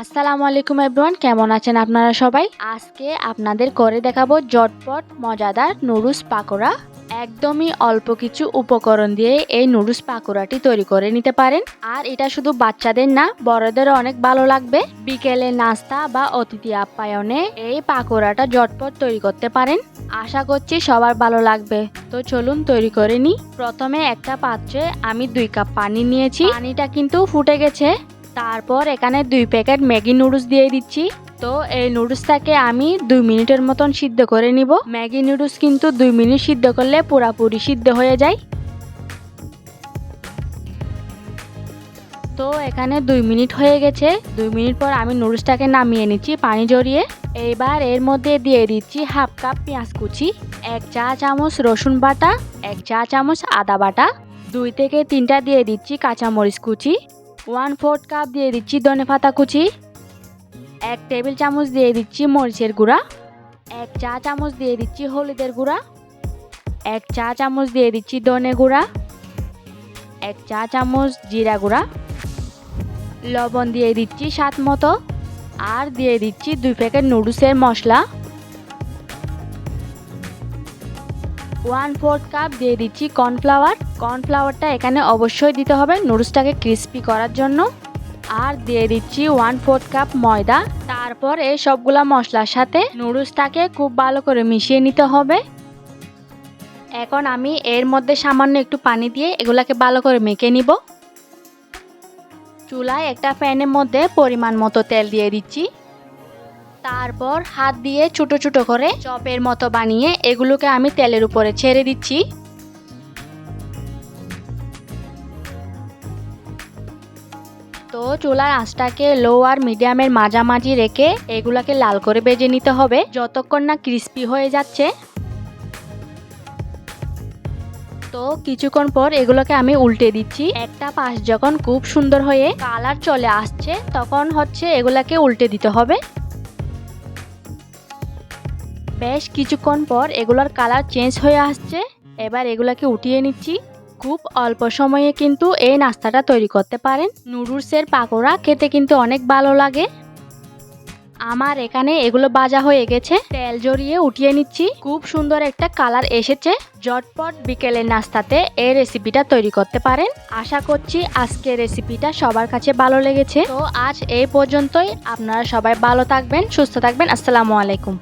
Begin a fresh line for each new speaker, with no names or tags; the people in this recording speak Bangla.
আসসালামু আলাইকুম এভরিওয়ান, কেমন আছেন আপনারা সবাই? আজকে আপনাদের করে দেখাবো ঝটপট মজাদার নুডলস পাকোড়া। একদমই অল্প কিছু উপকরণ দিয়ে এই নুডলস পাকোড়াটি তৈরি করে নিতে পারেন। আর এটা শুধু বাচ্চাদের না, বড়দেরও অনেক ভালো লাগবে। বিকেলে নাস্তা বা অতিথি আপ্যায়নে এই পাকোড়াটা ঝটপট তৈরি করতে পারেন। আশা করছি সবার ভালো লাগবে। তো চলুন তৈরি করে নিই। প্রথমে একটা পাত্রে আমি 2 কাপ পানি নিয়েছি। পানিটা কিন্তু ফুটে গেছে। তারপর এখানে 2 প্যাকেট ম্যাগি নুডলস দিয়ে দিচ্ছি। তো এই নুডলসটাকে আমি 2 মিনিটের মতন সিদ্ধ করে নিব। ম্যাগি নুডলস কিন্তু 2 মিনিট সিদ্ধ করলে পুরোপুরি সিদ্ধ হয়ে যায়। তো এখানে 2 মিনিট হয়ে গেছে। 2 মিনিট পর আমি নুডলসটাকে নামিয়ে নিচ্ছি পানি ঝরিয়ে। এইবার এর মধ্যে দিয়ে দিচ্ছি হাফ কাপ পেঁয়াজ কুচি, 1 চা চামচ রসুন বাটা, 1 চা চামচ আদা বাটা, 2 থেকে 3টা দিয়ে দিচ্ছি কাঁচামরিচ কুচি, 1/4 কাপ দিয়ে দিচ্ছি ধনেপাতা কুচি, 1 টেবিল চামচ দিয়ে দিচ্ছি মরিচের গুঁড়া, 1 চা চামচ দিয়ে দিচ্ছি হলুদের গুঁড়া, 1 চা চামচ দিয়ে দিচ্ছি ধনে গুঁড়া, 1 চা চামচ জিরা গুঁড়া, লবণ দিয়ে দিচ্ছি স্বাদ মতো, আর দিয়ে দিচ্ছি 2 প্যাকেট নুডলসের মশলা, 1/4 কাপ দিয়ে দিচ্ছি কর্নফ্লাওয়ার। কর্নফ্লাওয়ারটা এখানে অবশ্যই দিতে হবে নুডলসটাকে ক্রিস্পি করার জন্য। আর দিয়ে দিচ্ছি 1/4 কাপ ময়দা। তারপর এই সবগুলা মশলার সাথে নুডলসটাকে খুব ভালো করে মিশিয়ে নিতে হবে। এখন আমি এর মধ্যে সামান্য একটু পানি দিয়ে এগুলাকে ভালো করে মেখে নিব। চুলায় একটা প্যানের মধ্যে পরিমাণ মতো তেল দিয়ে দিচ্ছি। তারপর হাত দিয়ে ছোট ছোট করে চপের মতো বানিয়ে এগুলোকে আমি তেলের উপরে ছেড়ে দিচ্ছি। তো চুলার আঁচটাকে লো আর মিডিয়ামের মাঝামাঝি রেখে এগুলাকে লাল করে ভেজে নিতে হবে যতক্ষণ না ক্রিস্পি হয়ে যাচ্ছে। তো কিছুক্ষণ পর এগুলোকে আমি উল্টে দিচ্ছি। একটা পাশ যখন খুব সুন্দর হয়ে কালার চলে আসছে তখন এগুলাকে উল্টে দিতে হবে। বেশ কিছুক্ষণ পর এগুলোর কালার চেঞ্জ হয়ে আসছে। এবার এগুলাকে উঠিয়ে নিচ্ছি। খুব অল্প সময়ে কিন্তু এই নাস্তাটা তৈরি করতে পারেন। নুডলসের পাকোড়া খেতে কিন্তু অনেক ভালো লাগে। আমার এখানে এগুলো ভাজা হয়ে গেছে, তেল জড়িয়ে উঠিয়ে নিচ্ছি। খুব সুন্দর একটা কালার এসেছে। ঝটপট বিকেলের নাস্তাতে এই রেসিপিটা তৈরি করতে পারেন। আশা করছি আজকের রেসিপিটা সবার কাছে ভালো লেগেছে। তো আজ এই পর্যন্তই। আপনারা সবাই ভালো থাকবেন, সুস্থ থাকবেন। আসসালামু আলাইকুম।